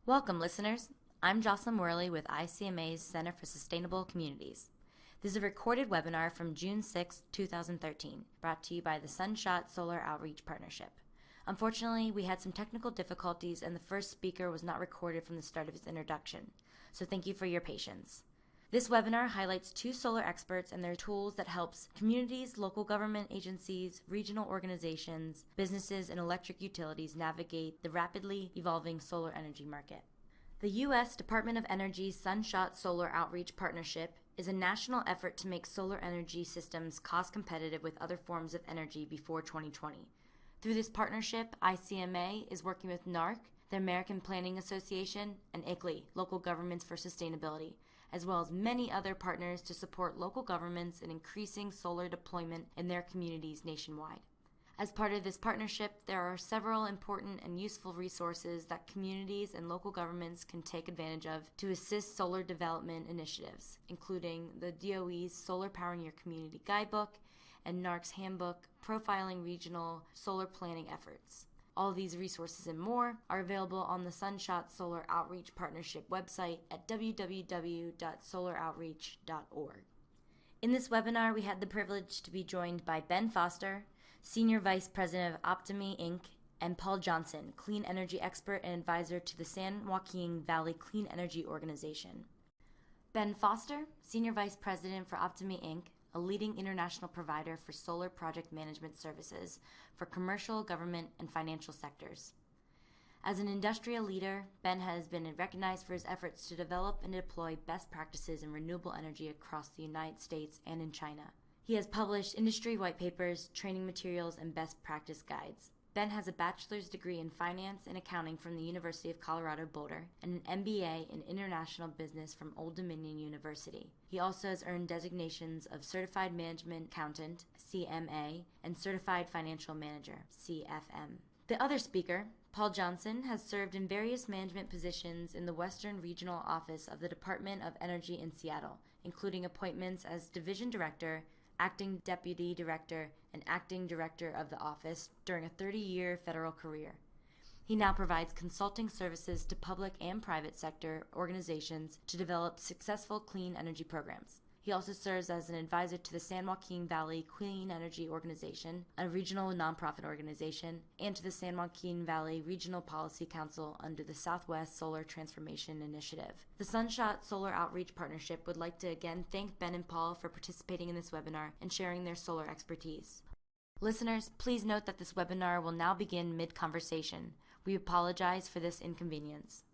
Welcome, listeners. I'm Jocelyn Worley with ICMA's Center for Sustainable Communities. This is a recorded webinar from June 6, 2013, brought to you by the SunShot Solar Outreach Partnership. Unfortunately, we had some technical difficulties and the first speaker was not recorded from the start of his introduction, so thank you for your patience. This webinar highlights two solar experts and their tools that helps communities, local government agencies, regional organizations, businesses, and electric utilities navigate the rapidly evolving solar energy market. The U.S. Department of Energy's SunShot Solar Outreach Partnership is a national effort to make solar energy systems cost competitive with other forms of energy before 2020. Through this partnership, ICMA is working with NARC, the American Planning Association, and ICLEI, Local Governments for Sustainability, as well as many other partners to support local governments in increasing solar deployment in their communities nationwide. As part of this partnership, there are several important and useful resources that communities and local governments can take advantage of to assist solar development initiatives, including the DOE's Solar Powering Your Community Guidebook and NARC's Handbook profiling regional solar planning efforts. All of these resources and more are available on the SunShot Solar Outreach Partnership website at www.solaroutreach.org. In this webinar, we had the privilege to be joined by Ben Foster, Senior Vice President of Optimi Inc., and Paul Johnson, Clean Energy Expert and Advisor to the San Joaquin Valley Clean Energy Organization. Ben Foster, Senior Vice President for Optimi Inc., a leading international provider for solar project management services for commercial, government, and financial sectors. As an industrial leader, Ben has been recognized for his efforts to develop and deploy best practices in renewable energy across the United States and in China. He has published industry white papers, training materials, and best practice guides. Ben has a bachelor's degree in finance and accounting from the University of Colorado Boulder and an MBA in international business from Old Dominion University. He also has earned designations of Certified Management Accountant, CMA, and Certified Financial Manager, CFM. The other speaker, Paul Johnson, has served in various management positions in the Western Regional Office of the Department of Energy in Seattle, including appointments as Division Director, Acting Deputy Director, and Acting Director of the office during a 30-year federal career. He now provides consulting services to public and private sector organizations to develop successful clean energy programs. He also serves as an advisor to the San Joaquin Valley Clean Energy Organization, a regional nonprofit organization, and to the San Joaquin Valley Regional Policy Council under the Southwest Solar Transformation Initiative. The SunShot Solar Outreach Partnership would like to again thank Ben and Paul for participating in this webinar and sharing their solar expertise. Listeners, please note that this webinar will now begin mid-conversation. We apologize for this inconvenience.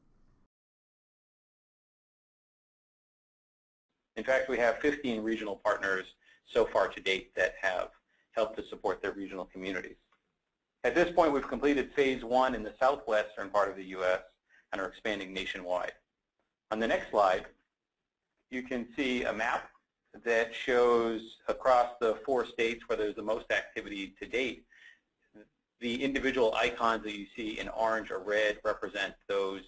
In fact, we have 15 regional partners so far to date that have helped to support their regional communities. At this point, we've completed phase 1 in the southwestern part of the U.S. and are expanding nationwide. On the next slide, you can see a map that shows across the 4 states where there's the most activity to date. The individual icons that you see in orange or red represent those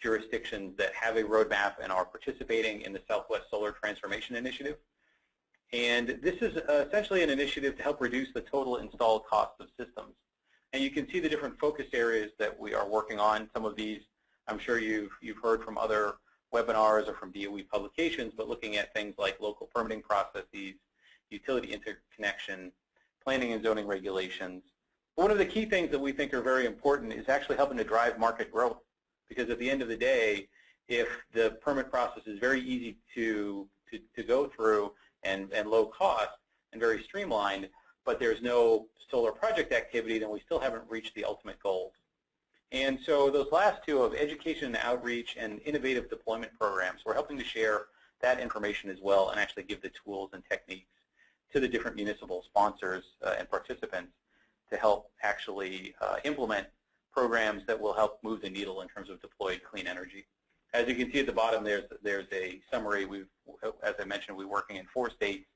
jurisdictions that have a roadmap and are participating in the Southwest Solar Transformation Initiative. And this is essentially an initiative to help reduce the total installed cost of systems. And you can see the different focus areas that we are working on. Some of these I'm sure you've heard from other webinars or from DOE publications, but looking at things like local permitting processes, utility interconnection, planning and zoning regulations. One of the key things that we think are very important is actually helping to drive market growth. Because at the end of the day, if the permit process is very easy to go through and low cost and very streamlined, but there's no solar project activity, then we still haven't reached the ultimate goals. And so those last two of education and outreach and innovative deployment programs, we're helping to share that information as well and actually give the tools and techniques to the different municipal sponsors and participants to help actually implement programs that will help move the needle in terms of deployed clean energy. As you can see at the bottom, there's a summary. As I mentioned, we're working in 4 states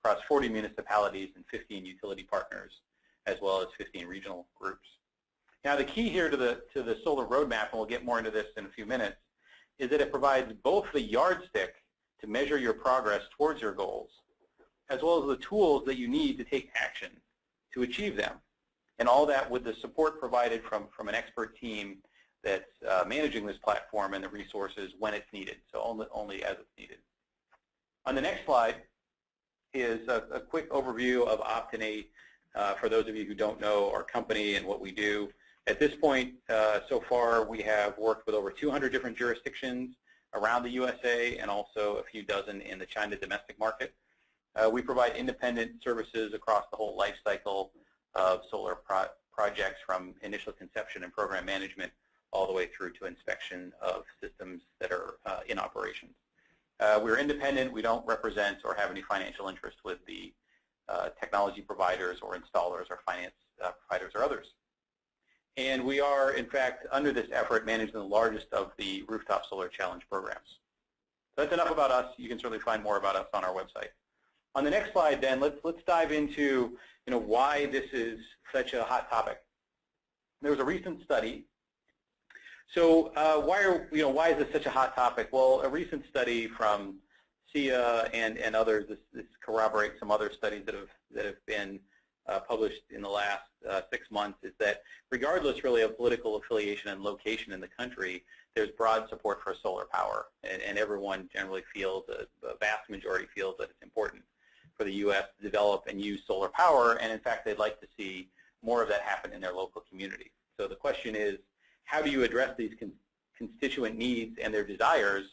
across 40 municipalities and 15 utility partners, as well as 15 regional groups. Now, the key here to the solar roadmap, and we'll get more into this in a few minutes, is that it provides both the yardstick to measure your progress towards your goals, as well as the tools that you need to take action to achieve them. And all that with the support provided from an expert team that's managing this platform and the resources when it's needed, so only as it's needed. On the next slide is a quick overview of Optin8 for those of you who don't know our company and what we do. At this point, so far, we have worked with over 200 different jurisdictions around the USA and also a few dozen in the China domestic market. We provide independent services across the whole life cycle of solar projects, from initial conception and program management all the way through to inspection of systems that are in operation. We're independent. We don't represent or have any financial interest with the technology providers or installers or finance providers or others. And we are, in fact, under this effort, managing the largest of the rooftop solar challenge programs. So that's enough about us. You can certainly find more about us on our website. On the next slide, then, let's dive into why this is such a hot topic. There was a recent study. So why is this such a hot topic? Well, a recent study from SIA and others, this corroborates some other studies that have been published in the last 6 months, is that regardless really of political affiliation and location in the country, there's broad support for solar power, and everyone generally feels, a vast majority feels that it's important for the U.S. to develop and use solar power, and in fact they'd like to see more of that happen in their local community. So the question is, how do you address these constituent needs and their desires,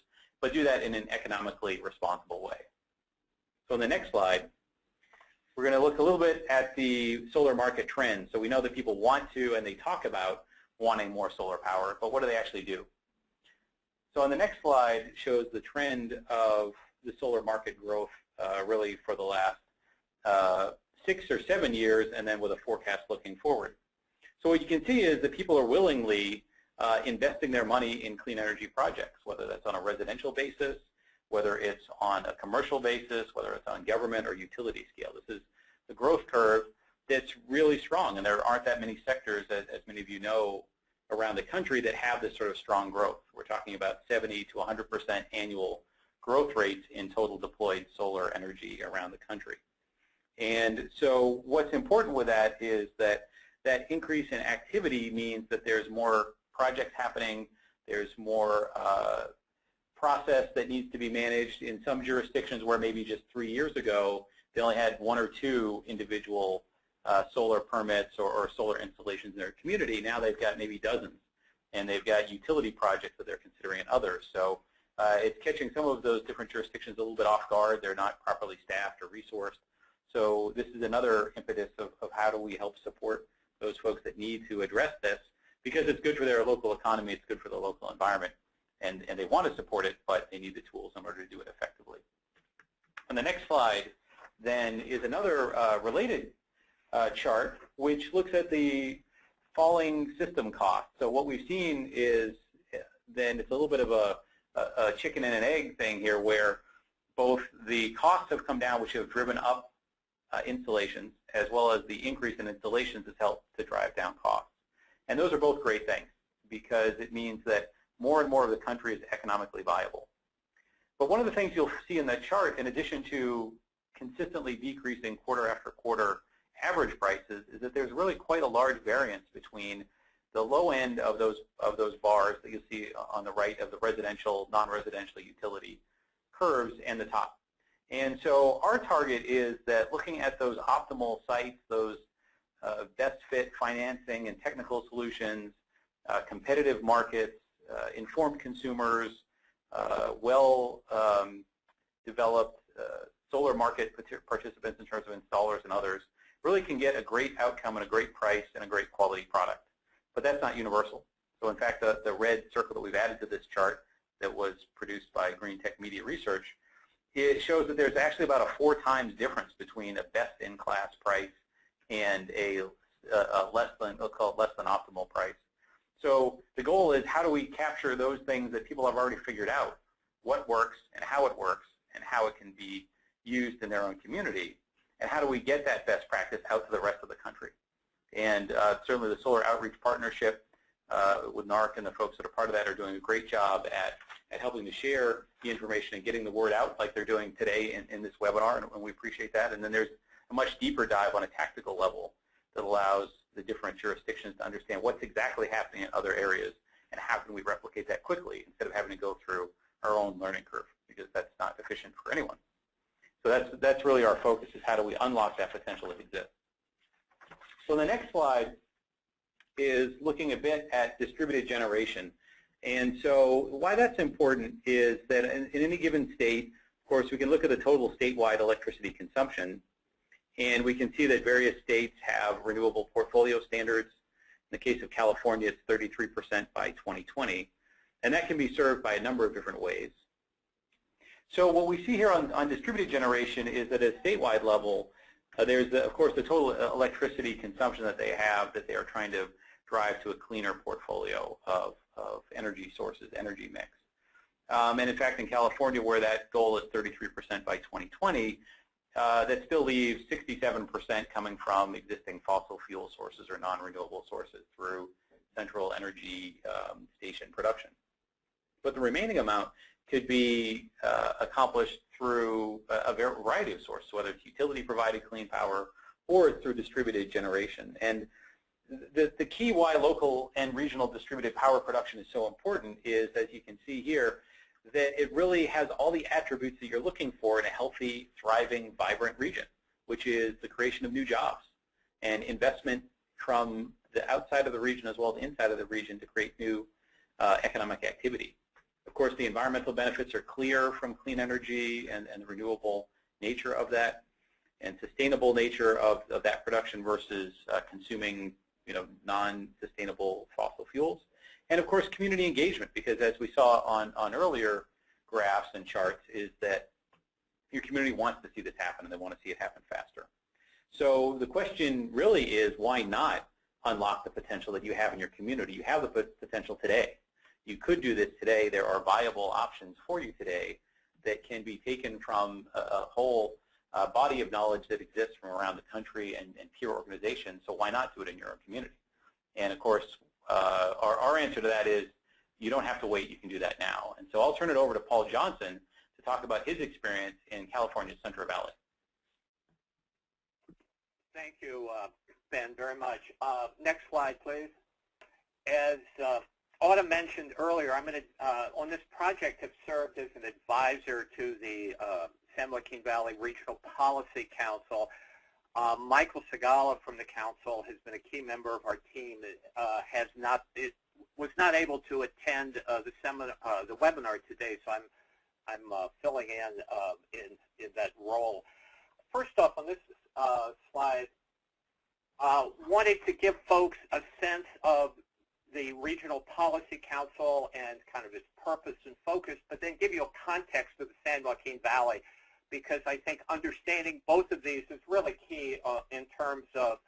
but do that in an economically responsible way? So on the next slide, we're going to look a little bit at the solar market trends. So we know that people want to, and they talk about wanting more solar power, but what do they actually do? So on the next slide shows the trend of the solar market growth really for the last 6 or 7 years, and then with a forecast looking forward. So what you can see is that people are willingly investing their money in clean energy projects, whether that's on a residential basis, whether it's on a commercial basis, whether it's on government or utility scale. This is the growth curve that's really strong, and there aren't that many sectors, as many of you know, around the country that have this sort of strong growth. We're talking about 70 to 100% annual growth rates in total deployed solar energy around the country. And so what's important with that is that that increase in activity means that there's more projects happening, there's more process that needs to be managed. In some jurisdictions where maybe just 3 years ago they only had 1 or 2 individual solar permits or solar installations in their community, now they've got maybe dozens, and they've got utility projects that they're considering in others. So it's catching some of those different jurisdictions a little bit off guard. They're not properly staffed or resourced. So this is another impetus of how do we help support those folks that need to address this, because it's good for their local economy, it's good for the local environment, and they want to support it, but they need the tools in order to do it effectively. On the next slide, then, is another related chart, which looks at the falling system cost. So what we've seen is, then it's a little bit of a chicken and an egg thing here, where both the costs have come down, which have driven up installations, as well as the increase in installations has helped to drive down costs. And those are both great things, because it means that more and more of the country is economically viable. But one of the things you'll see in that chart, in addition to consistently decreasing quarter after quarter average prices, is that there's really quite a large variance between the low end of those bars that you see on the right of the residential, non-residential utility curves and the top. And so our target is that looking at those optimal sites, those best fit financing and technical solutions, competitive markets, informed consumers, well-developed solar market participants in terms of installers and others, really can get a great outcome and a great price and a great quality product. But that's not universal. So in fact, the red circle that we've added to this chart that was produced by Green Tech Media Research, it shows that there's actually about a 4 times difference between a best-in-class price and a less than, we'll call it less than optimal price. So the goal is, how do we capture those things that people have already figured out, what works and how it can be used in their own community, and how do we get that best practice out to the rest of the country? And certainly the Solar Outreach Partnership with NARC and the folks that are part of that are doing a great job at helping to share the information and getting the word out like they're doing today in this webinar, and we appreciate that. And then there's a much deeper dive on a tactical level that allows the different jurisdictions to understand what's exactly happening in other areas and how can we replicate that quickly instead of having to go through our own learning curve, because that's not efficient for anyone. So that's really our focus, is how do we unlock that potential that exists. So the next slide is looking a bit at distributed generation. And so why that's important is that in any given state, of course, we can look at the total statewide electricity consumption, and we can see that various states have renewable portfolio standards. In the case of California, it's 33% by 2020, and that can be served by a number of different ways. So what we see here on distributed generation is that at a statewide level, there's, of course, the total electricity consumption that they have that they are trying to drive to a cleaner portfolio of energy sources, energy mix. And in fact, in California, where that goal is 33% by 2020, that still leaves 67% coming from existing fossil fuel sources or non-renewable sources through central energy station production. But the remaining amount could be accomplished through a variety of sources, whether it's utility-provided clean power or through distributed generation. And the key why local and regional distributed power production is so important is, as you can see here, that it really has all the attributes that you're looking for in a healthy, thriving, vibrant region, which is the creation of new jobs and investment from the outside of the region as well as inside of the region to create new economic activity. Of course, the environmental benefits are clear from clean energy and the renewable nature of that, and sustainable nature of that production versus consuming non-sustainable fossil fuels. And of course, community engagement, because as we saw on earlier graphs and charts, is that your community wants to see this happen and they want to see it happen faster. So the question really is, why not unlock the potential that you have in your community? You have the potential today. You could do this today. There are viable options for you today that can be taken from a whole body of knowledge that exists from around the country and peer organizations. So why not do it in your own community? And of course, our answer to that is you don't have to wait. You can do that now. And so I'll turn it over to Paul Johnson to talk about his experience in California's Central Valley. Thank you, Ben, very much. Next slide, please. As Autumn mentioned earlier, I'm going to, on this project, have served as an advisor to the San Joaquin Valley Regional Policy Council. Michael Segala from the council has been a key member of our team. Was not able to attend the webinar today, so I'm filling in that role. First off, on this slide, wanted to give folks a sense of the Regional Policy Council and kind of its purpose and focus, but then give you a context of the San Joaquin Valley, because I think understanding both of these is really key in terms of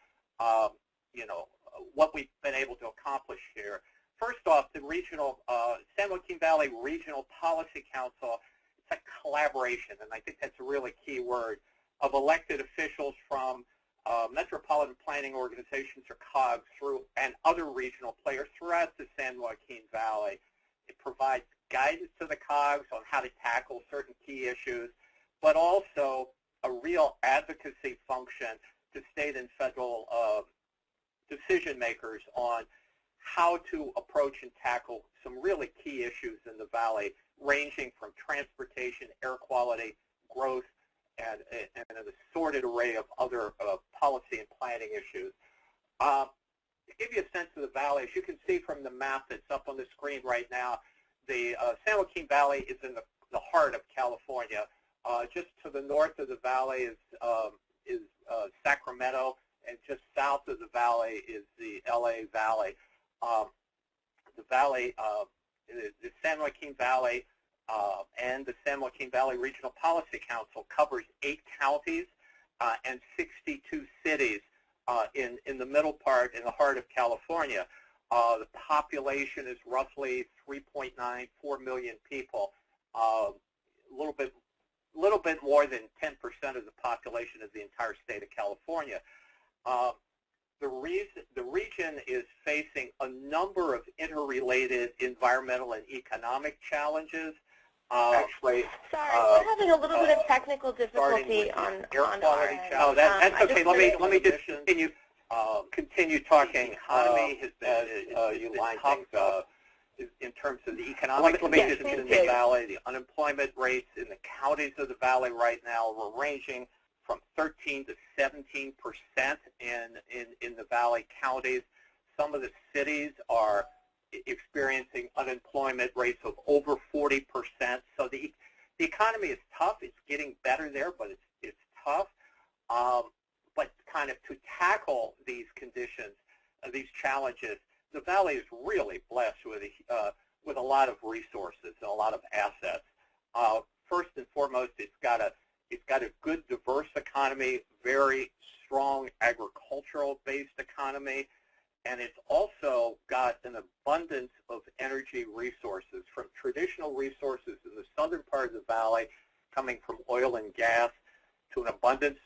what we've been able to accomplish here. First off, the regional San Joaquin Valley Regional Policy Council, it's a collaboration, and I think that's a really key word, of elected officials from metropolitan planning organizations, or COGS, and other regional players throughout the San Joaquin Valley. It provides guidance to the COGS on how to tackle certain key issues, but also a real advocacy function to state and federal decision makers on how to approach and tackle some really key issues in the valley, ranging from transportation, air quality, growth, and an assorted array of other policy and planning issues. To give you a sense of the valley, as you can see from the map that's up on the screen right now, the San Joaquin Valley is in the heart of California. Just to the north of the valley is Sacramento, and just south of the valley is the LA Valley. The valley, the San Joaquin Valley and the San Joaquin Valley Regional Policy Council covers 8 counties and 62 cities in the middle part, in the heart of California. The population is roughly 3.94 million people, a little bit more than 10% of the population of the entire state of California. The region is facing a number of interrelated environmental and economic challenges. Actually, sorry, we're having a little bit of technical difficulty on our end. No, that's okay. Let me just continue talking. Economy has been you line things up. in terms of the economic conditions in the valley. The unemployment rates in the counties of the valley right now were ranging from 13 to 17% in the valley counties. Some of the cities are experiencing unemployment rates of over 40%. So the economy is tough. It's getting better there, but it's tough. But kind of to tackle these conditions, these challenges, the valley is really blessed with a lot of resources and a lot of assets. First and foremost, it's got a good, diverse economy, very strong agricultural-based economy, and it's also got an abundance of energy resources, from traditional resources in the southern part of the valley, coming from oil and gas, to an abundance,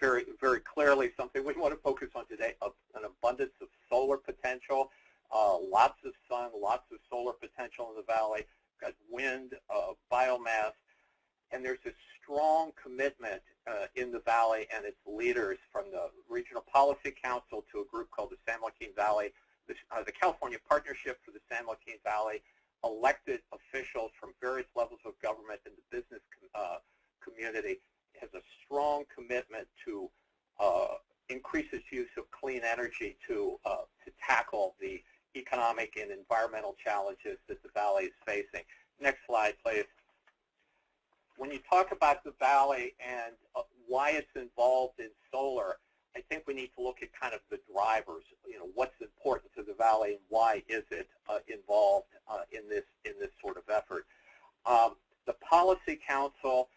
very, very clearly something we want to focus on today, an abundance of solar potential, lots of sun, lots of solar potential in the valley, got wind, biomass, and there's a strong commitment in the valley and its leaders, from the Regional Policy Council to a group called the San Joaquin Valley, the California Partnership for the San Joaquin Valley, elected officials from various levels of government and the business community, has a strong commitment to increase its use of clean energy to tackle the economic and environmental challenges that the valley is facing. Next slide, please. When you talk about the valley and why it's involved in solar, I think we need to look at kind of the drivers. What's important to the valley and why is it involved in this sort of effort. The Policy Council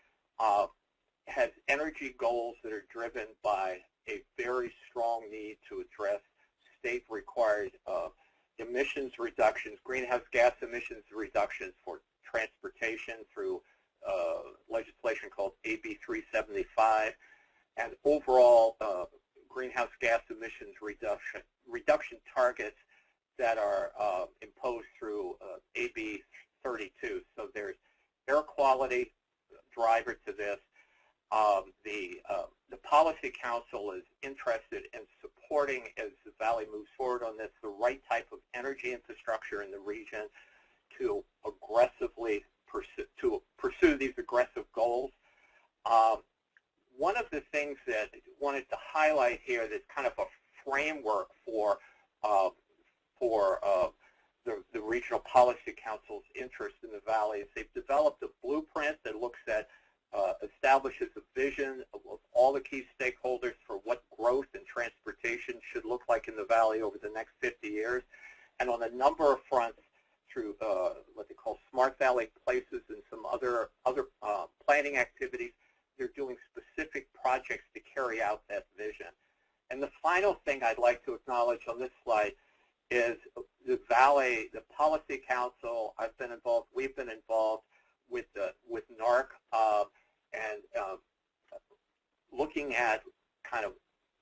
has energy goals that are driven by a very strong need to address state-required emissions reductions, greenhouse gas emissions reductions for transportation through legislation called AB 375, and overall greenhouse gas emissions reduction targets that are imposed through AB 32. So there's air quality driver to this. The Policy Council is interested in supporting, as the Valley moves forward on this, the right type of energy infrastructure in the region to aggressively pursue these aggressive goals. One of the things that I wanted to highlight here that's kind of a framework for the Regional Policy Council's interest in the Valley is they've developed a blueprint that looks at establishes a vision of all the key stakeholders for what growth and transportation should look like in the Valley over the next 50 years. And on a number of fronts, through what they call Smart Valley Places and some other planning activities, they're doing specific projects to carry out that vision. And the final thing I'd like to acknowledge on this slide is the Valley, the Policy Council, we've been involved with NARC and looking at kind of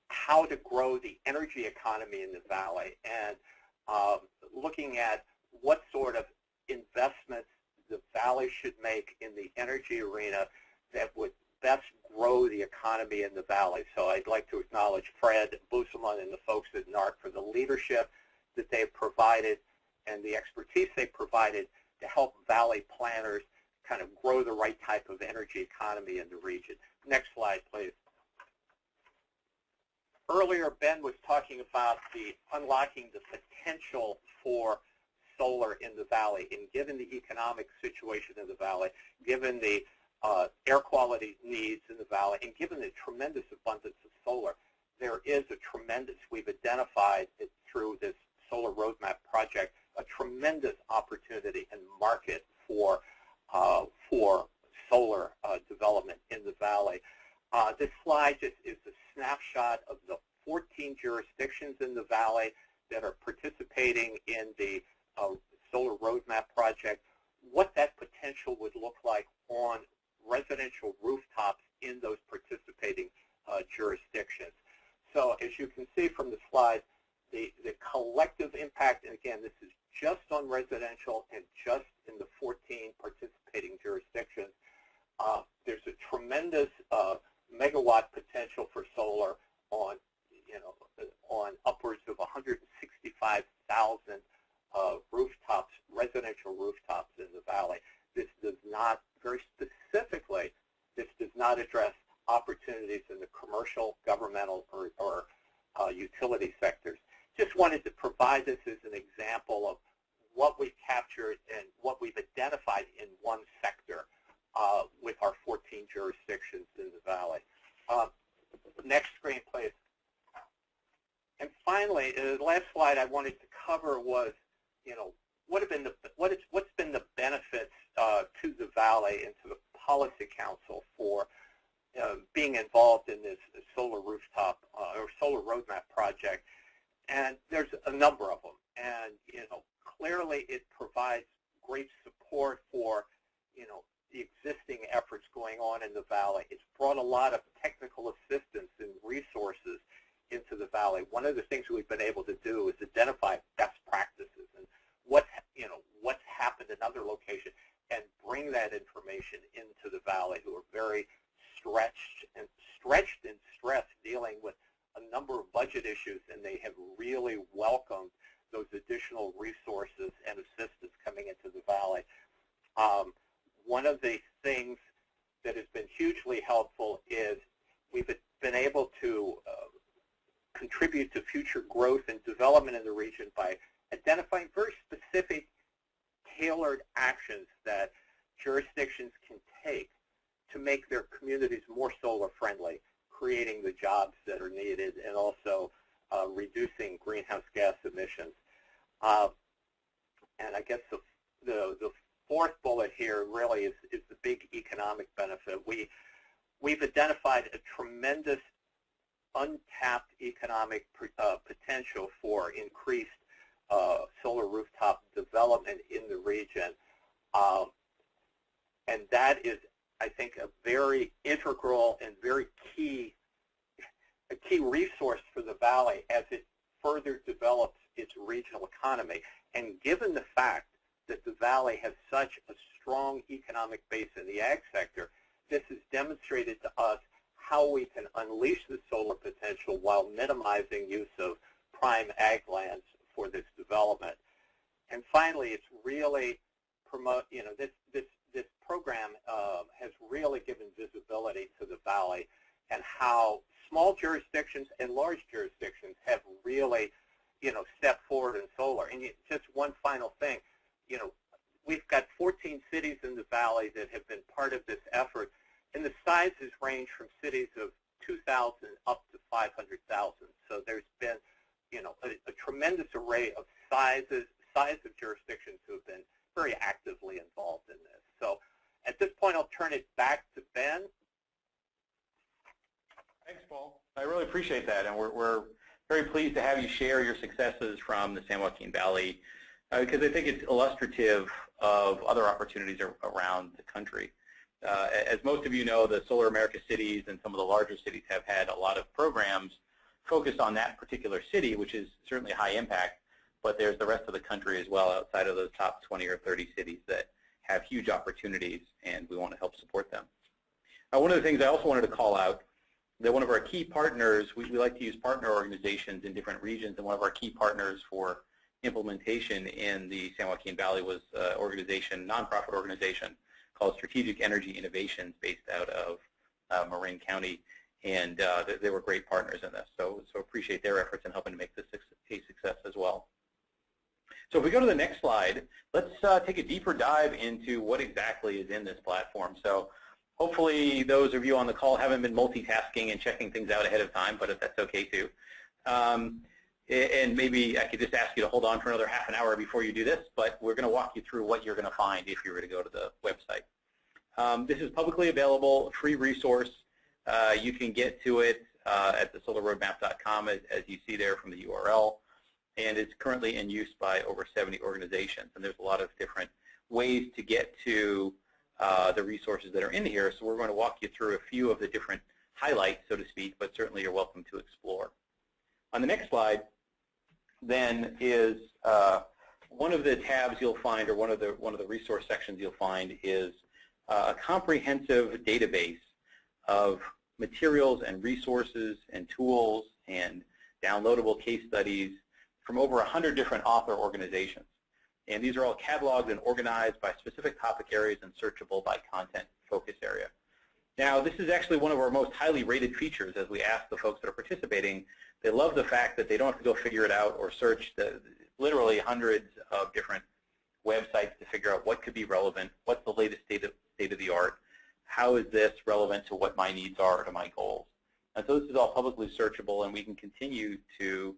how to grow the energy economy in the Valley, and looking at what sort of investments the Valley should make in the energy arena that would best grow the economy in the Valley. So I'd like to acknowledge Fred Busselman and the folks at NARC for the leadership that they've provided and the expertise they've provided to help Valley planners kind of grow the right type of energy economy in the region. Next slide, please. Earlier, Ben was talking about unlocking the potential for solar in the Valley, and given the economic situation in the Valley, given the air quality needs in the Valley, and given the tremendous abundance of solar, there is we've identified it through this solar roadmap project, a tremendous opportunity and market for solar development in the Valley. This slide just is a snapshot of the 14 jurisdictions in the Valley that are participating in the solar roadmap project, what that potential would look like on residential rooftops in those participating jurisdictions. So as you can see from the slide, the collective impact, and again, this is just on residential and just in the 14 participating jurisdictions, there's a tremendous megawatt potential for solar on upwards of 165,000 rooftop in the valley. This does not, very specifically, this does not address opportunities in the commercial, governmental, or utility sectors. Just wanted to provide this as an example of what we've captured and what we've identified in one sector with our 14 jurisdictions in the valley. Next screen, please. And finally, the last slide I wanted to cover was, what's been the benefits to the valley and to the policy council for being involved in this solar rooftop or solar roadmap project. And there's a number of them. And clearly it provides great support for the existing efforts going on in the valley. It's brought a lot of technical assistance and resources into the valley. One of the things we've been able to do is identify best practices and what's happened in other locations and bring that information into the valley, who are very stretched and stressed dealing with a number of budget issues, and they have really welcomed those additional resources and assistance coming into the valley. One of the things that has been hugely helpful is we've been able to contribute to future growth and development in the region by identifying very specific, tailored actions that jurisdictions can take to make their communities more solar friendly, creating the jobs that are needed, and also reducing greenhouse gas emissions. And I guess the fourth bullet here really is the big economic benefit. We've identified a tremendous untapped economic potential for increased solar rooftop development in the region. And that is, I think, a very integral and very key resource for the valley as it further develops its regional economy. And given the fact that the valley has such a strong economic base in the ag sector, this has demonstrated to us how we can unleash the solar potential while minimizing use of prime ag lands for this development. And finally, it's really this program has really given visibility to the valley and how small jurisdictions and large jurisdictions have really, stepped forward in solar. And just one final thing, we've got 14 cities in the valley that have been part of this effort, and the sizes range from cities of 2,000 up to 500,000. So there's been, a tremendous array of size of jurisdictions who have been very actively involved in this. So at this point, I'll turn it back to Ben. Thanks, Paul. I really appreciate that, and we're very pleased to have you share your successes from the San Joaquin Valley, because I think it's illustrative of other opportunities around the country. As most of you know, the Solar America cities and some of the larger cities have had a lot of programs focused on that particular city, which is certainly high impact, but there's the rest of the country as well outside of those top 20 or 30 cities that have huge opportunities, and we want to help support them. One of the things I also wanted to call out, that one of our key partners, we like to use partner organizations in different regions, and one of our key partners for implementation in the San Joaquin Valley was an nonprofit organization called Strategic Energy Innovations based out of Marin County, and they were great partners in this, so appreciate their efforts in helping to make this a success as well. So if we go to the next slide, let's take a deeper dive into what exactly is in this platform. So hopefully those of you on the call haven't been multitasking and checking things out ahead of time, but if that's okay too. And maybe I could just ask you to hold on for another half an hour before you do this, but we're going to walk you through what you're going to find if you were to go to the website. This is publicly available, a free resource. You can get to it at thesolarroadmap.com as you see there from the URL, and it's currently in use by over 70 organizations. And there's a lot of different ways to get to the resources that are in here, so we're going to walk you through a few of the different highlights, so to speak, but certainly you're welcome to explore. On the next slide, then, is one of the tabs you'll find, or one of the resource sections you'll find, is a comprehensive database of materials and resources and tools and downloadable case studies from over 100 different author organizations. And these are all cataloged and organized by specific topic areas and searchable by content focus area. Now, this is actually one of our most highly rated features as we ask the folks that are participating. They love the fact that they don't have to go figure it out or search literally hundreds of different websites to figure out what could be relevant, what's the latest state of the art, how is this relevant to what my needs are, to my goals. And so this is all publicly searchable, and we can continue to,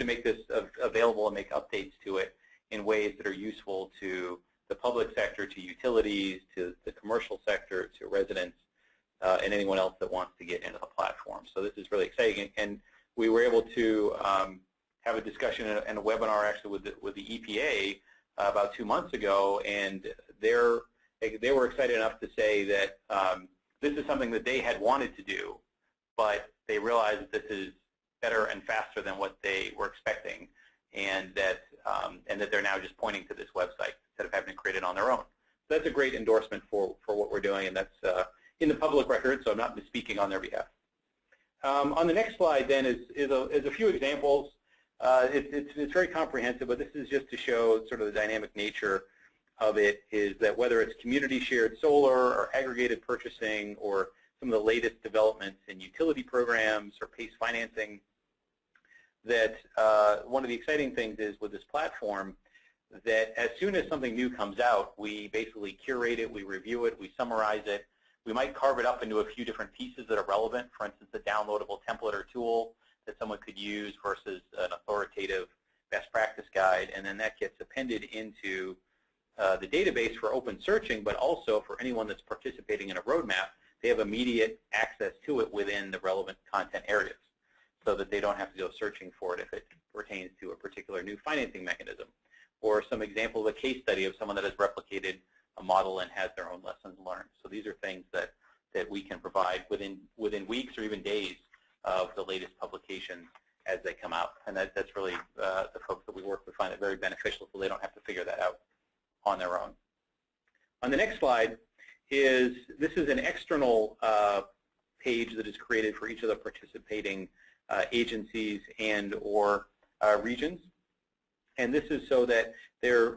make this available and make updates to it in ways that are useful to the public sector, to utilities, to the commercial sector, to residents, and anyone else that wants to get into the platform. So this is really exciting, and we were able to have a discussion and a webinar actually with the EPA about 2 months ago, and they were excited enough to say that this is something that they had wanted to do, but they realized that this is better and faster than what they were expecting, and that they're now just pointing to this website instead of having to create it on their own. So that's a great endorsement for what we're doing, and that's in the public record, so I'm not speaking on their behalf. On the next slide then is a few examples. It's very comprehensive, but this is just to show sort of the dynamic nature of it, is that whether it's community shared solar or aggregated purchasing or some of the latest developments in utility programs or PACE financing, that one of the exciting things is with this platform that as soon as something new comes out, we basically curate it, we review it, we summarize it. We might carve it up into a few different pieces that are relevant, for instance, a downloadable template or tool that someone could use versus an authoritative best practice guide, and then that gets appended into the database for open searching, but also for anyone that's participating in a roadmap, they have immediate access to it within the relevant content areas so that they don't have to go searching for it if it pertains to a particular new financing mechanism, or some example of a case study of someone that has replicated a model and has their own lessons learned. So these are things that we can provide within weeks or even days of the latest publications as they come out. And that's really the folks that we work with find it very beneficial, so they don't have to figure that out on their own. On the next slide this is an external page that is created for each of the participating agencies and or regions. And this is so that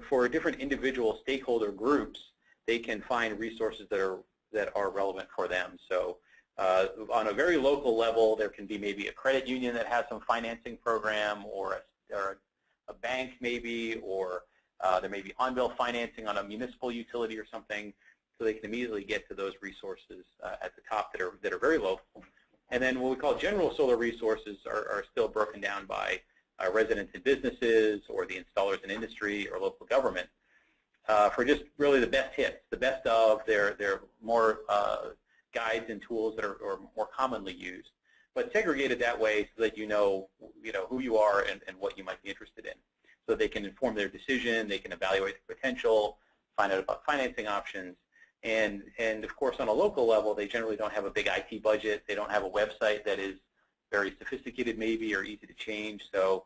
for different individual stakeholder groups, they can find resources that are relevant for them. So on a very local level, there can be maybe a credit union that has some financing program, or a bank maybe, or there may be on-bill financing on a municipal utility or something, so they can immediately get to those resources at the top that are very local. And then what we call general solar resources are still broken down by residents and businesses, or the installers in industry, or local government, for just really the best hits, the best of their more guides and tools that are more commonly used, but segregated that way so that you know who you are and what you might be interested in, so they can inform their decision, they can evaluate the potential, find out about financing options, and of course on a local level they generally don't have a big IT budget, they don't have a website that is very sophisticated maybe or easy to change, so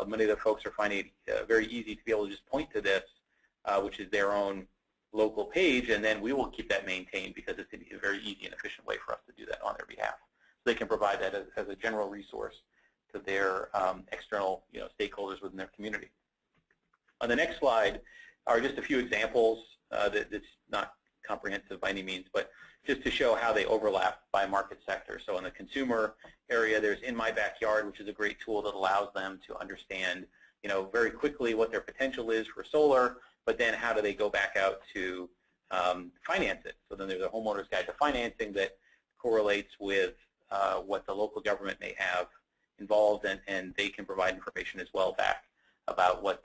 many of the folks are finding it very easy to be able to just point to this, which is their own local page, and then we will keep that maintained because it's a very easy and efficient way for us to do that on their behalf. So they can provide that as a general resource to their external stakeholders within their community. On the next slide are just a few examples that's not comprehensive by any means, but just to show how they overlap by market sector. So in the consumer area, there's In My Backyard, which is a great tool that allows them to understand very quickly what their potential is for solar, but then how do they go back out to finance it. So then there's a homeowner's guide to financing that correlates with what the local government may have involved, and they can provide information as well back about what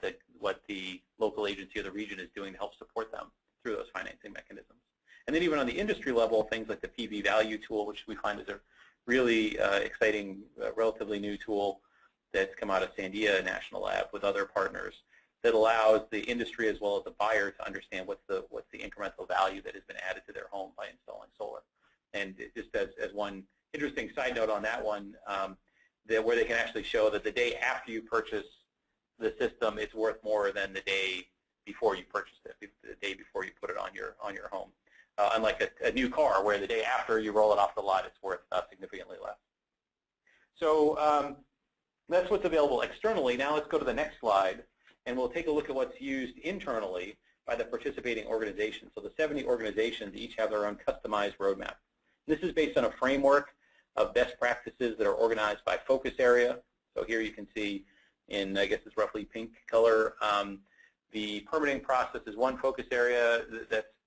the local agency or the region is doing to help support them through those financing mechanisms. And then even on the industry level, things like the PV value tool, which we find is a really exciting, relatively new tool that's come out of Sandia National Lab with other partners, that allows the industry as well as the buyer to understand what's the incremental value that has been added to their home by installing solar. And just as one interesting side note on that one, where they can actually show that the day after you purchase the system, it's worth more than the day before you purchased it, the day before you put it on your home. Unlike a new car, where the day after you roll it off the lot, it's worth significantly less. So that's what's available externally. Now let's go to the next slide and we'll take a look at what's used internally by the participating organizations. So the 70 organizations each have their own customized roadmap. This is based on a framework of best practices that are organized by focus area. So here you can see in, I guess it's roughly pink color, the permitting process is one focus area.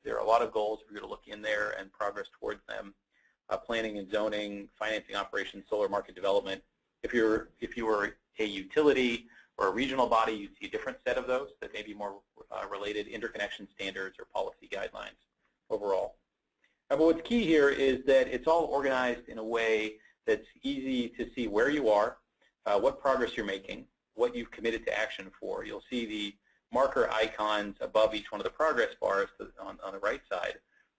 There are a lot of goals for you to look in there and progress towards them. Planning and zoning, financing operations, solar market development. If you were a utility or a regional body, you'd see a different set of those that may be more related, interconnection standards or policy guidelines overall. But what's key here is that it's all organized in a way that's easy to see where you are, what progress you're making, what you've committed to action for. You'll see the marker icons above each one of the progress bars on the right side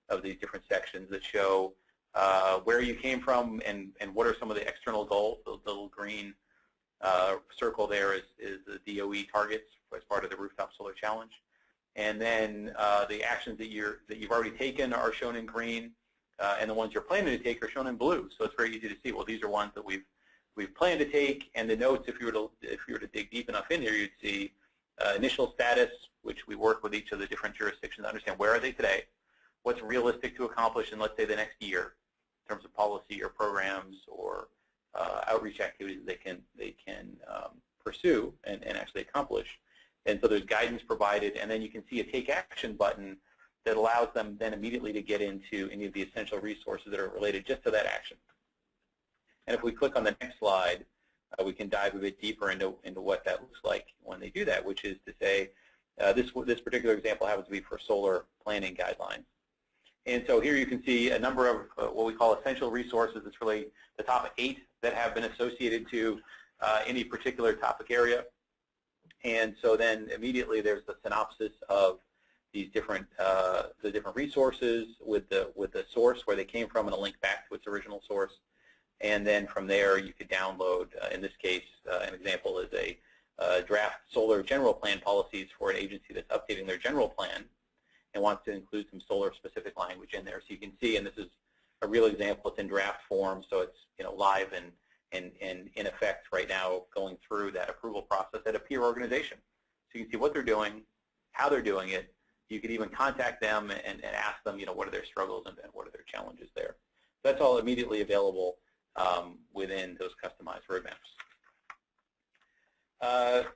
of these different sections that show where you came from and what are some of the external goals. The little green circle there is the DOE targets as part of the Rooftop Solar Challenge. And then the actions that you've already taken are shown in green, and the ones you're planning to take are shown in blue. So it's very easy to see, well, these are ones that we've planned to take, and the notes, if you were to dig deep enough in here, you'd see initial status, which we work with each of the different jurisdictions to understand where are they today, what's realistic to accomplish in, let's say, the next year in terms of policy or programs or outreach activities they can pursue and actually accomplish. And so there's guidance provided, and then you can see a take action button that allows them then immediately to get into any of the essential resources that are related just to that action. And if we click on the next slide, we can dive a bit deeper into what that looks like when they do that, which is to say this particular example happens to be for solar planning guidelines. And so here you can see a number of what we call essential resources. It's really the top 8 that have been associated to any particular topic area. And so then immediately there's the synopsis of these different the different resources with the source where they came from and a link back to its original source. And then from there you could download, in this case, an example is a draft solar general plan policies for an agency that's updating their general plan and wants to include some solar specific language in there. So you can see, and this is a real example, it's in draft form, so it's live and in effect right now going through that approval process at a peer organization. So you can see what they're doing, how they're doing it. You could even contact them and ask them, what are their struggles and what are their challenges there. So that's all immediately available within those customized roadmaps.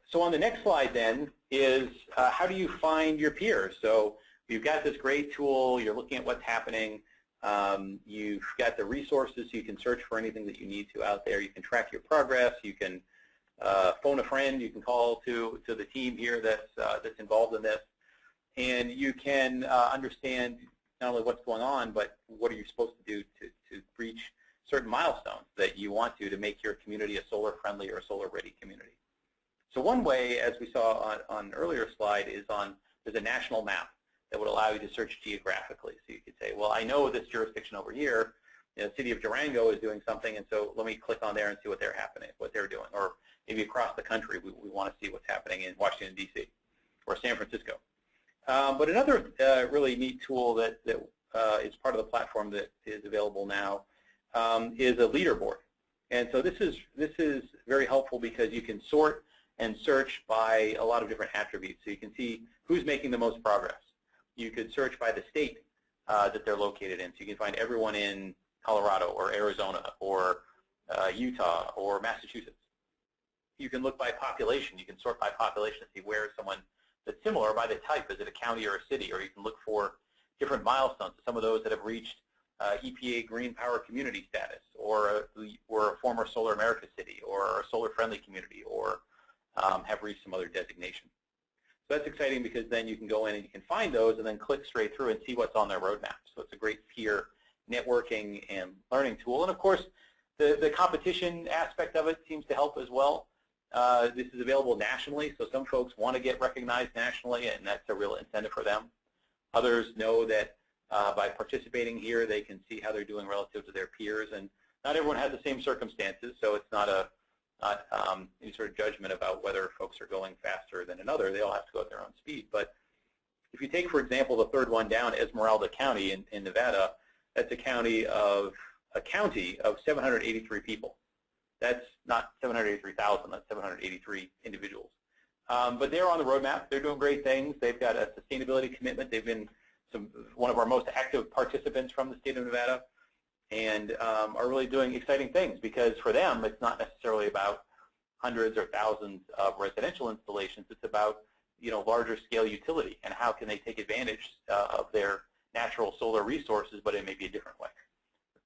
So on the next slide then is how do you find your peers? So you've got this great tool, you're looking at what's happening, you've got the resources so you can search for anything that you need to out there, you can track your progress, you can phone a friend, you can call to the team here that's involved in this, and you can understand not only what's going on, but what are you supposed to do to reach certain milestones that you want to make your community a solar-friendly or a solar-ready community. So one way, as we saw on an earlier slide, is there's a national map that would allow you to search geographically. So you could say, well, I know this jurisdiction over here, the city of Durango is doing something, and so let me click on there and see what they're doing. Or maybe across the country, we want to see what's happening in Washington, D.C. or San Francisco. But another really neat tool that is part of the platform that is available now is a leaderboard. And so this is very helpful because you can sort and search by a lot of different attributes. So you can see who's making the most progress. You could search by the state that they're located in. So you can find everyone in Colorado or Arizona or Utah or Massachusetts. You can look by population. You can sort by population to see where is someone that's similar by the type. Is it a county or a city? Or you can look for different milestones. Some of those that have reached EPA Green Power Community status, or a former Solar America city, or a solar-friendly community, or have reached some other designation. So that's exciting because then you can go in and you can find those and then click straight through and see what's on their roadmap. So it's a great peer networking and learning tool. And of course, the competition aspect of it seems to help as well. This is available nationally, so some folks want to get recognized nationally, and that's a real incentive for them. Others know that by participating here, they can see how they're doing relative to their peers, and not everyone has the same circumstances, so it's not any sort of judgment about whether folks are going faster than another. They all have to go at their own speed. But if you take, for example, the third one down, Esmeralda County in Nevada, that's a county of 783 people. That's not 783,000, that's 783 individuals. But they're on the roadmap. They're doing great things. They've got a sustainability commitment. They've been one of our most active participants from the state of Nevada, and are really doing exciting things, because for them it's not necessarily about hundreds or thousands of residential installations. It's about larger scale utility, and how can they take advantage of their natural solar resources, but in maybe a different way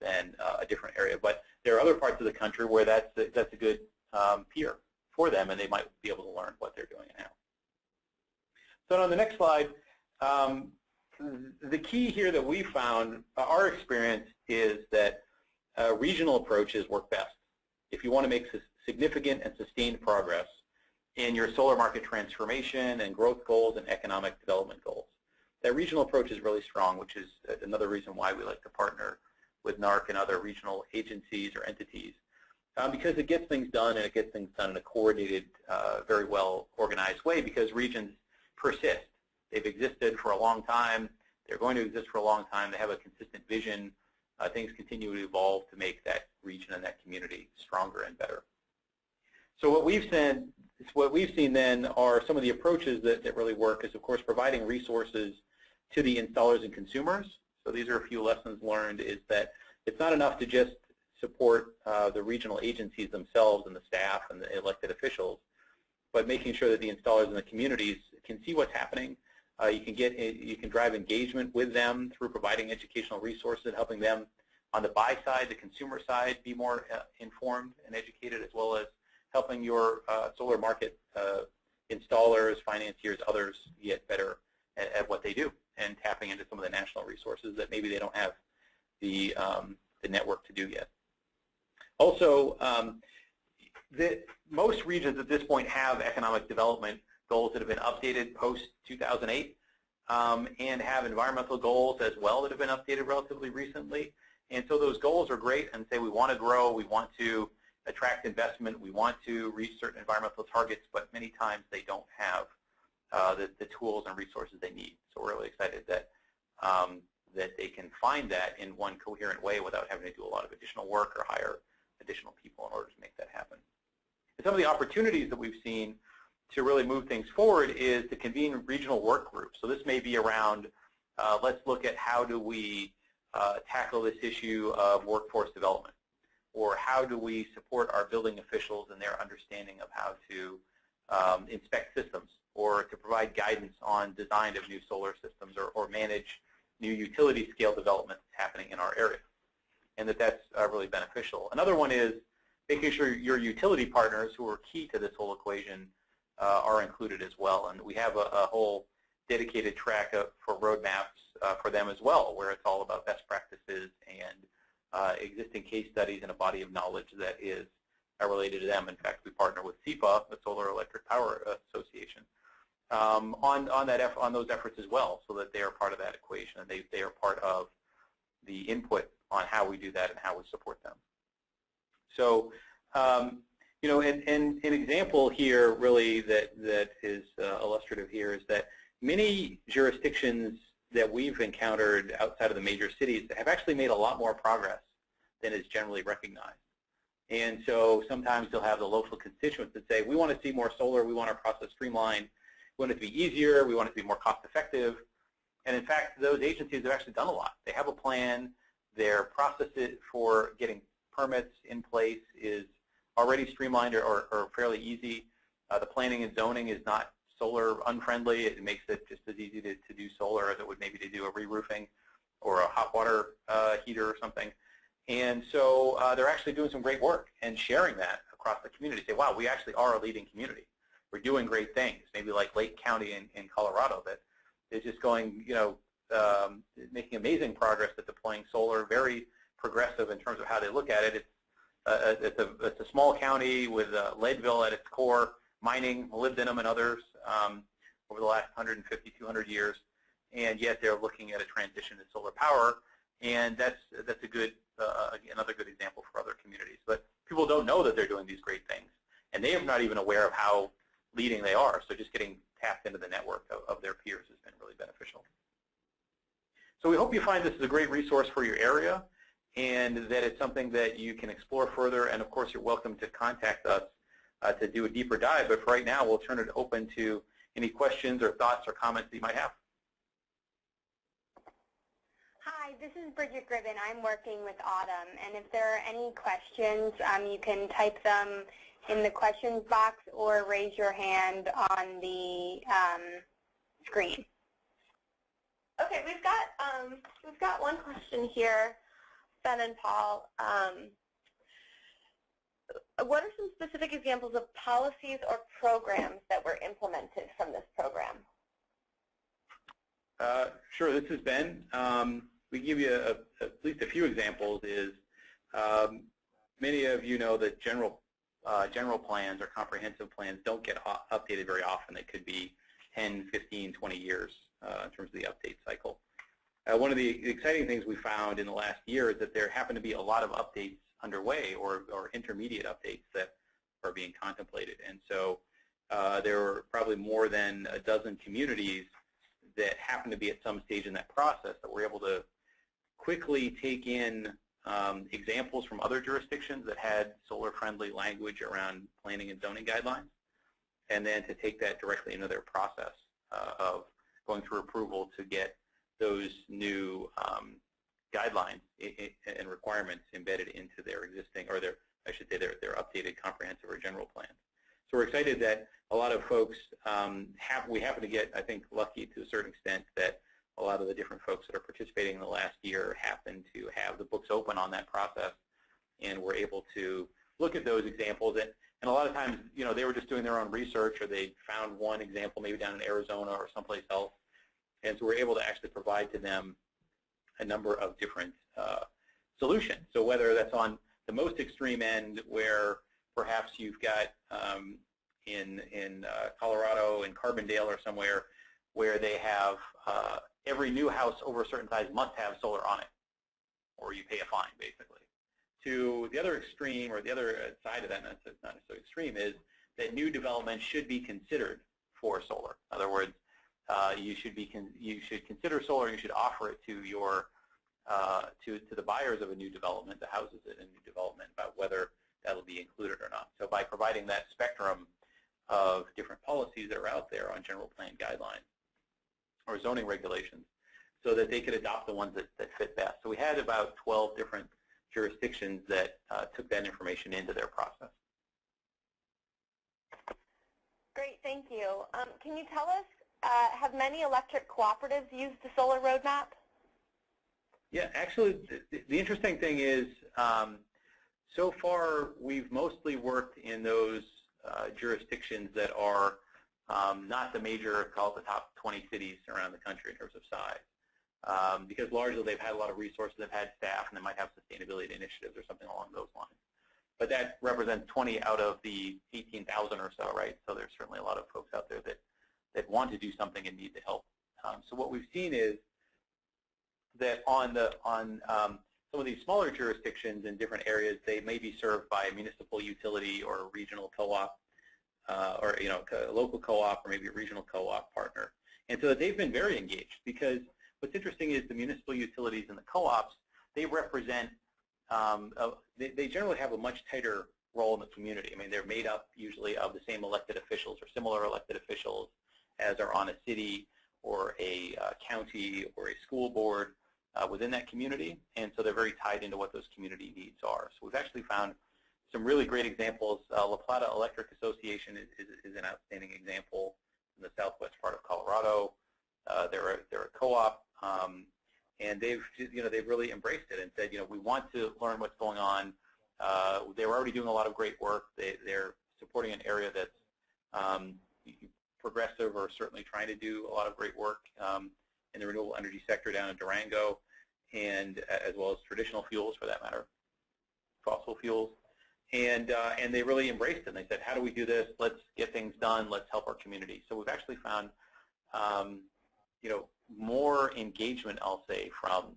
than a different area. But there are other parts of the country where that's a good peer for them, and they might be able to learn what they're doing and how. So on the next slide, the key here that we found, our experience, is that regional approaches work best if you want to make significant and sustained progress in your solar market transformation and growth goals and economic development goals. That regional approach is really strong, which is another reason why we like to partner with NARC and other regional agencies or entities, because it gets things done, and it gets things done in a coordinated, very well organized way, because regions persist. They've existed for a long time. They're going to exist for a long time. They have a consistent vision. Things continue to evolve to make that region and that community stronger and better. So what we've seen then are some of the approaches that really work is, of course, providing resources to the installers and consumers. So these are a few lessons learned, is that it's not enough to just support the regional agencies themselves and the staff and the elected officials, but making sure that the installers and the communities can see what's happening. You can drive engagement with them through providing educational resources, helping them on the buy side, the consumer side, be more informed and educated, as well as helping your solar market installers, financiers, others get better at what they do, and tapping into some of the national resources that maybe they don't have the network to do yet. Also, most regions at this point have economic development goals that have been updated post-2008, and have environmental goals as well that have been updated relatively recently. And so those goals are great, and say we want to grow, we want to attract investment, we want to reach certain environmental targets, but many times they don't have the tools and resources they need. So we're really excited that that they can find that in one coherent way without having to do a lot of additional work or hire additional people in order to make that happen. And some of the opportunities that we've seen to really move things forward is to convene regional work groups. So this may be around, let's look at how do we tackle this issue of workforce development, or how do we support our building officials in their understanding of how to inspect systems, or to provide guidance on design of new solar systems, or manage new utility scale development that's happening in our area, and that's really beneficial. Another one is making sure your utility partners, who are key to this whole equation, are included as well. And we have a whole dedicated track for roadmaps for them as well, where it's all about best practices and existing case studies and a body of knowledge that is related to them. In fact, we partner with SEPA, the Solar Electric Power Association, on those efforts as well, so that they are part of that equation, and they are part of the input on how we do that and how we support them. So, you know, an example here really that is illustrative here is that many jurisdictions that we've encountered outside of the major cities have actually made a lot more progress than is generally recognized. And so sometimes you'll have the local constituents that say, we want to see more solar, we want our process streamlined, we want it to be easier, we want it to be more cost effective. And in fact, those agencies have actually done a lot. They have a plan, their process for getting permits in place is already streamlined or fairly easy. The planning and zoning is not solar unfriendly. It makes it just as easy to do solar as it would maybe to do a re-roofing or a hot water heater or something. And so they're actually doing some great work and sharing that across the community. Say, wow, we actually are a leading community. We're doing great things. Maybe like Lake County in Colorado that is just going, you know, making amazing progress at deploying solar, very progressive in terms of how they look at it. It's a small county with Leadville at its core, mining, molybdenum and others over the last 150, 200 years, and yet they're looking at a transition to solar power, and that's a good another good example for other communities. But people don't know that they're doing these great things, and they are not even aware of how leading they are. So just getting tapped into the network of their peers has been really beneficial. So we hope you find this is a great resource for your area, and that it's something that you can explore further. And of course, you're welcome to contact us to do a deeper dive. But for right now, we'll turn it open to any questions or thoughts or comments that you might have. Hi, this is Bridget Gribben. I'm working with Autumn, and if there are any questions, you can type them in the questions box or raise your hand on the screen. Okay, we've got one question here, Ben and Paul. What are some specific examples of policies or programs that were implemented from this program? Sure, this is Ben. We give you at least a few examples. Many of you know that general plans or comprehensive plans don't get updated very often. They could be 10, 15, 20 years in terms of the update cycle. One of the exciting things we found in the last year is that there happen to be a lot of updates underway or intermediate updates that are being contemplated. And so there were probably more than a dozen communities that happen to be at some stage in that process that were able to quickly take in examples from other jurisdictions that had solar-friendly language around planning and zoning guidelines, and then to take that directly into their process of going through approval to get those new guidelines and requirements embedded into their existing, or their updated comprehensive or general plans. So we're excited that a lot of folks we happen to get, I think, lucky to a certain extent that a lot of the different folks that are participating in the last year happen to have the books open on that process, and we're able to look at those examples. And a lot of times, you know, they were just doing their own research, or they found one example maybe down in Arizona or someplace else, and so we're able to actually provide to them a number of different solutions. So whether that's on the most extreme end, where perhaps you've got in Colorado, in Carbondale or somewhere, where they have every new house over a certain size must have solar on it, or you pay a fine, basically. To the other extreme, or the other side of that, not necessarily extreme, is that new development should be considered for solar. In other words, you should consider solar, and you should offer it to your to the buyers of a new development, the houses in a new development, about whether that'll be included or not. So by providing that spectrum of different policies that are out there on general plan guidelines or zoning regulations, so that they could adopt the ones that fit best. So we had about 12 different jurisdictions that took that information into their process. Great, thank you. Can you tell us, have many electric cooperatives used the solar roadmap? Yeah, actually, the interesting thing is, so far we've mostly worked in those jurisdictions that are not the major, call it the top 20 cities around the country in terms of size, because largely they've had a lot of resources, they've had staff, and they might have sustainability initiatives or something along those lines. But that represents 20 out of the 18,000 or so, right? So there's certainly a lot of folks out there that want to do something and need the help. So what we've seen is that on some of these smaller jurisdictions in different areas, they may be served by a municipal utility or a regional co-op, or a local co-op, or maybe a regional co-op partner. And so they've been very engaged, because what's interesting is the municipal utilities and the co-ops, they represent, they generally have a much tighter role in the community. I mean, they're made up usually of the same elected officials or similar elected officials as are on a city or a county or a school board within that community, and so they're very tied into what those community needs are. So we've actually found some really great examples. La Plata Electric Association is an outstanding example in the southwest part of Colorado. They're a co-op, and they've really embraced it and said, we want to learn what's going on. They're already doing a lot of great work. They're supporting an area that's progressive, or certainly trying to do a lot of great work in the renewable energy sector down in Durango, and as well as traditional fuels, for that matter, fossil fuels. And they really embraced it. And they said, how do we do this? Let's get things done. Let's help our community. So we've actually found, more engagement, I'll say, from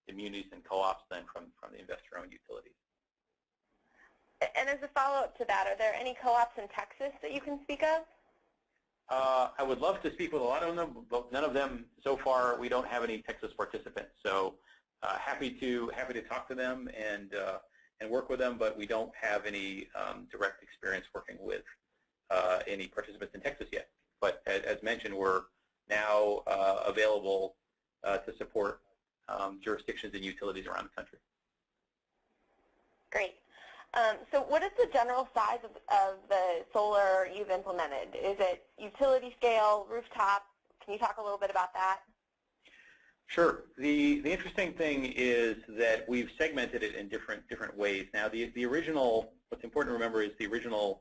communities and co-ops than from the investor-owned utilities. And as a follow-up to that, are there any co-ops in Texas that you can speak of? I would love to speak with a lot of them, but none of them so far. We don't have any Texas participants. So happy to talk to them and and work with them, but we don't have any direct experience working with any participants in Texas yet. But as mentioned, we're now available to support jurisdictions and utilities around the country. Great. So what is the general size of the solar you've implemented? Is it utility scale, rooftop? Can you talk a little bit about that? Sure. The interesting thing is that we've segmented it in different ways. Now, the original, what's important to remember is the original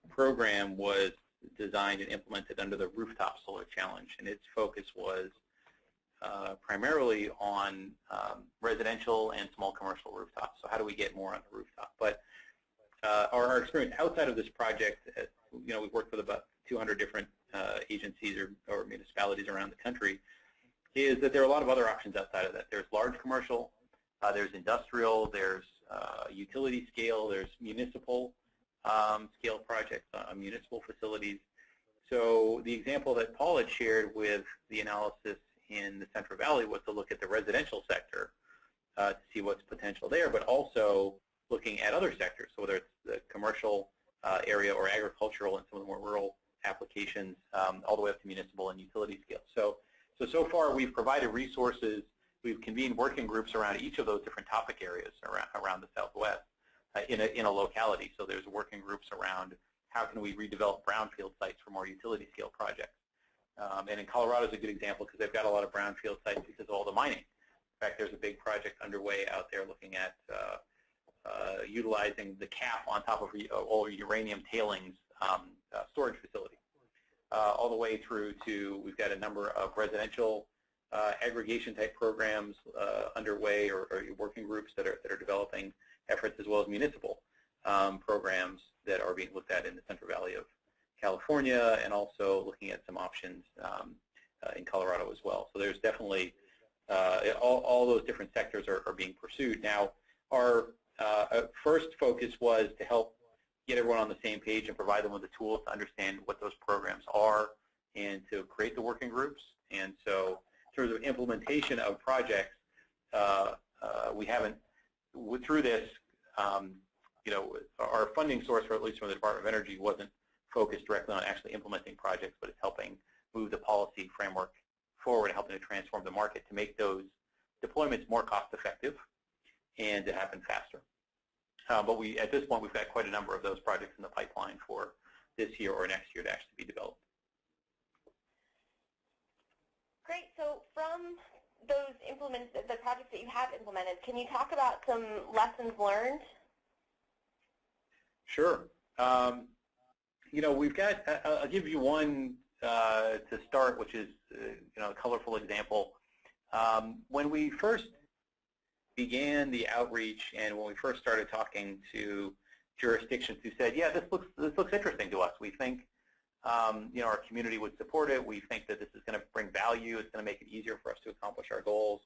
program was designed and implemented under the Rooftop Solar Challenge, and its focus was primarily on residential and small commercial rooftops. So how do we get more on the rooftop? But our experience outside of this project, we've worked with about 200 different agencies or municipalities around the country, is that there are a lot of other options outside of that. There's large commercial, there's industrial, there's utility scale, there's municipal scale projects, municipal facilities. So the example that Paul had shared with the analysis in the Central Valley was to look at the residential sector to see what's potential there, but also looking at other sectors, so whether it's the commercial area or agricultural and some of the more rural applications, all the way up to municipal and utility scale. So far we've provided resources, we've convened working groups around each of those different topic areas around the Southwest in a locality. So there's working groups around how can we redevelop brownfield sites for more utility scale projects. And in Colorado is a good example because they've got a lot of brownfield sites because of all the mining. In fact, there's a big project underway out there looking at utilizing the cap on top of all uranium tailings storage facility. All the way through to, we've got a number of residential aggregation type programs underway or working groups that are developing efforts, as well as municipal programs that are being looked at in the Central Valley of California, and also looking at some options in Colorado as well. So there's definitely all those different sectors are being pursued. Now, our first focus was to help get everyone on the same page and provide them with the tools to understand what those programs are and to create the working groups. And so in terms of implementation of projects, we haven't, through this, our funding source, or at least from the Department of Energy, wasn't focused directly on actually implementing projects, but it's helping move the policy framework forward and helping to transform the market to make those deployments more cost effective and to happen faster. But at this point, we've got quite a number of those projects in the pipeline for this year or next year to actually be developed. Great. So from those the projects that you have implemented, can you talk about some lessons learned? Sure. We've got, I'll give you one to start, which is a colorful example. When we first began the outreach and when we first started talking to jurisdictions who said, yeah, this looks interesting to us. We think our community would support it. We think that this is going to bring value. It's going to make it easier for us to accomplish our goals.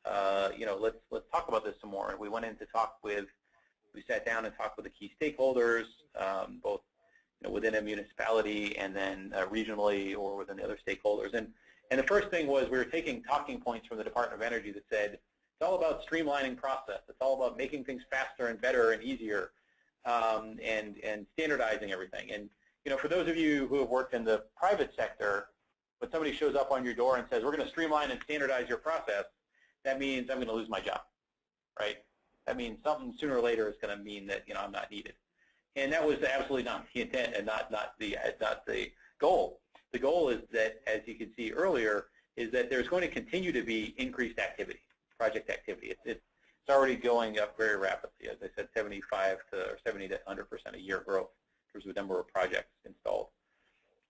Let's talk about this some more. And we went in to talk with, we sat down and talked with the key stakeholders, both within a municipality and then regionally or within the other stakeholders. And the first thing was we were taking talking points from the Department of Energy that said, it's all about streamlining process. It's all about making things faster and better and easier and standardizing everything. And for those of you who have worked in the private sector, when somebody shows up on your door and says, we're going to streamline and standardize your process, that means I'm going to lose my job, right? That means something sooner or later is going to mean that I'm not needed. And that was absolutely not the intent and not the goal. The goal is that, as you can see earlier, is that there's going to continue to be increased activity, project activity. It's already going up very rapidly. As I said, 70 to 100% a year growth in terms of the number of projects installed.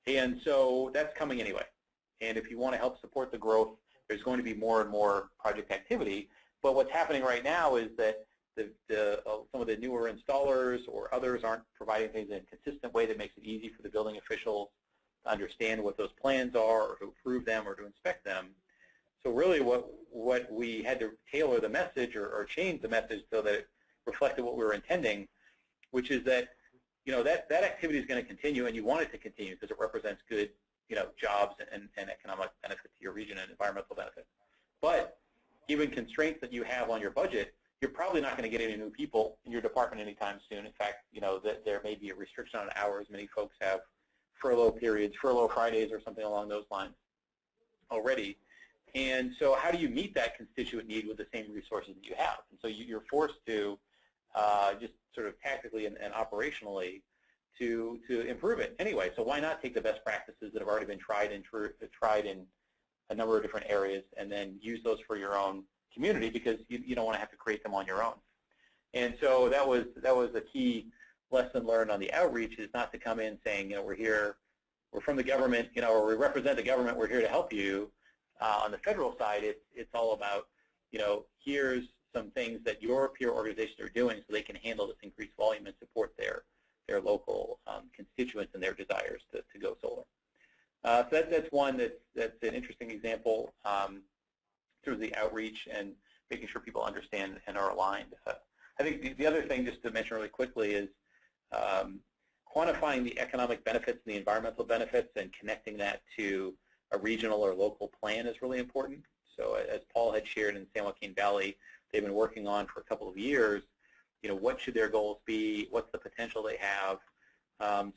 And so that's coming anyway. And if you want to help support the growth, there's going to be more and more project activity. But what's happening right now is that some of the newer installers or others aren't providing things in a consistent way that makes it easy for the building officials to understand what those plans are or to approve them or to inspect them. So really what we had to tailor the message or change the message so that it reflected what we were intending, which is that that activity is going to continue, and you want it to continue because it represents good jobs and economic benefit to your region and environmental benefits. But given constraints that you have on your budget, you're probably not going to get any new people in your department anytime soon. In fact, that there may be a restriction on hours. Many folks have furlough periods, furlough Fridays, or something along those lines already. And so how do you meet that constituent need with the same resources that you have? And so you're forced to just sort of tactically and operationally to improve it anyway. So why not take the best practices that have already been tried in a number of different areas and then use those for your own community, because you don't want to have to create them on your own. And so that was a key lesson learned on the outreach, is not to come in saying, we're here, we're from the government, or we represent the government, we're here to help you. On the federal side, it's all about, here's some things that your peer organizations are doing so they can handle this increased volume and support their local constituents and their desires to go solar. So that's one that's an interesting example through the outreach and making sure people understand and are aligned. I think the other thing, just to mention really quickly, is quantifying the economic benefits and the environmental benefits and connecting that to a regional or local plan is really important. So as Paul had shared in San Joaquin Valley, they've been working on for a couple of years, what should their goals be, what's the potential they have.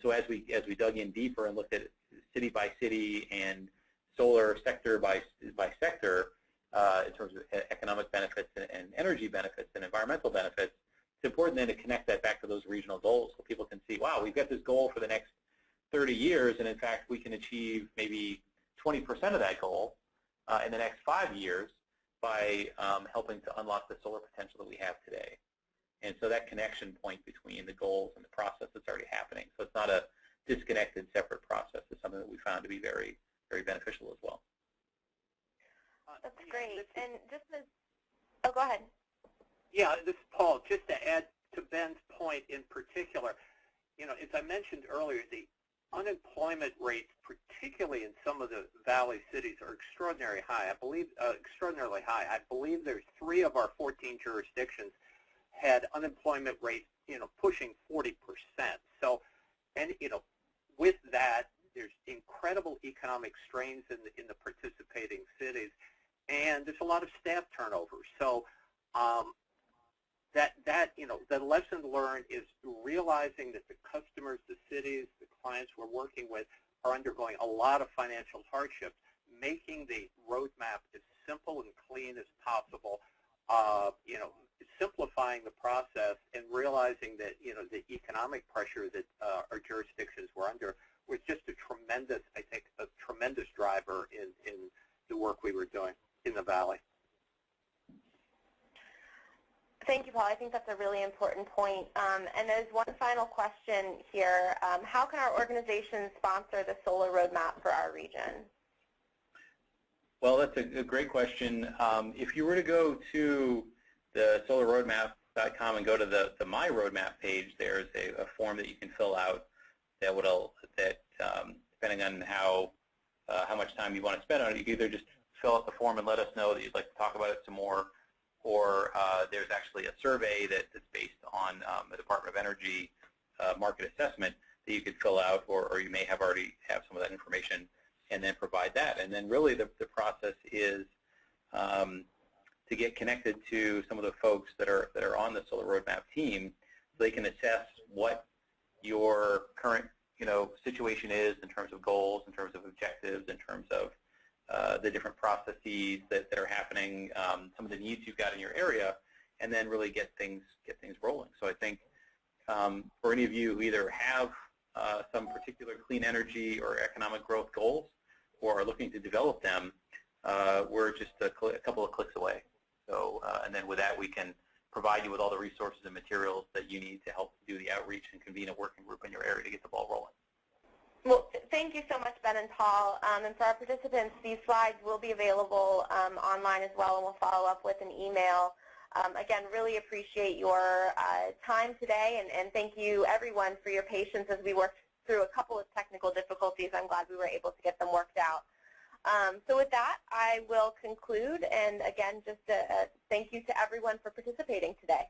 So as we dug in deeper and looked at city by city and solar sector by sector, in terms of economic benefits and energy benefits and environmental benefits, it's important then to connect that back to those regional goals so people can see, wow, we've got this goal for the next 30 years, and in fact we can achieve maybe 20% of that goal in the next 5 years by helping to unlock the solar potential that we have today. And so that connection point between the goals and the process that's already happening, so it's not a disconnected, separate process, is something that we found to be very, very beneficial as well. That's great. And just as, oh, go ahead. Yeah, this is Paul. Just to add to Ben's point in particular, as I mentioned earlier, the unemployment rates, particularly in some of the valley cities, are extraordinarily high. I believe there's 3 of our 14 jurisdictions had unemployment rates, pushing 40%. So, and with that, there's incredible economic strains in the participating cities, and there's a lot of staff turnover. So the lesson learned is realizing that the customers, the cities, the clients we're working with are undergoing a lot of financial hardships, making the roadmap as simple and clean as possible, simplifying the process and realizing that, the economic pressure that our jurisdictions were under was just a tremendous driver in the work we were doing in the Valley. Thank you, Paul. I think that's a really important point. And there's one final question here. How can our organization sponsor the solar roadmap for our region? Well, that's a great question. If you were to go to the solarroadmap.com and go to the My Roadmap page, there's a form that you can fill out that depending on how much time you want to spend on it, you can either just fill out the form and let us know that you'd like to talk about it some more, or there's actually a survey that's based on the Department of Energy market assessment that you could fill out, or you may have already have some of that information and then provide that. And then really the process is to get connected to some of the folks that are on the Solar Roadmap team so they can assess what your current situation is in terms of goals, in terms of objectives, in terms of the different processes that are happening, some of the needs you've got in your area, and then really get things rolling. So I think for any of you who either have some particular clean energy or economic growth goals or are looking to develop them, we're just a couple of clicks away. So and then with that we can provide you with all the resources and materials that you need to help do the outreach and convene a working group in your area to get the ball rolling. Well, thank you so much, Ben and Paul. And for our participants, these slides will be available online as well, and we'll follow up with an email. Again, really appreciate your time today, and thank you, everyone, for your patience as we worked through a couple of technical difficulties. I'm glad we were able to get them worked out. So with that, I will conclude, and again, just thank you to everyone for participating today.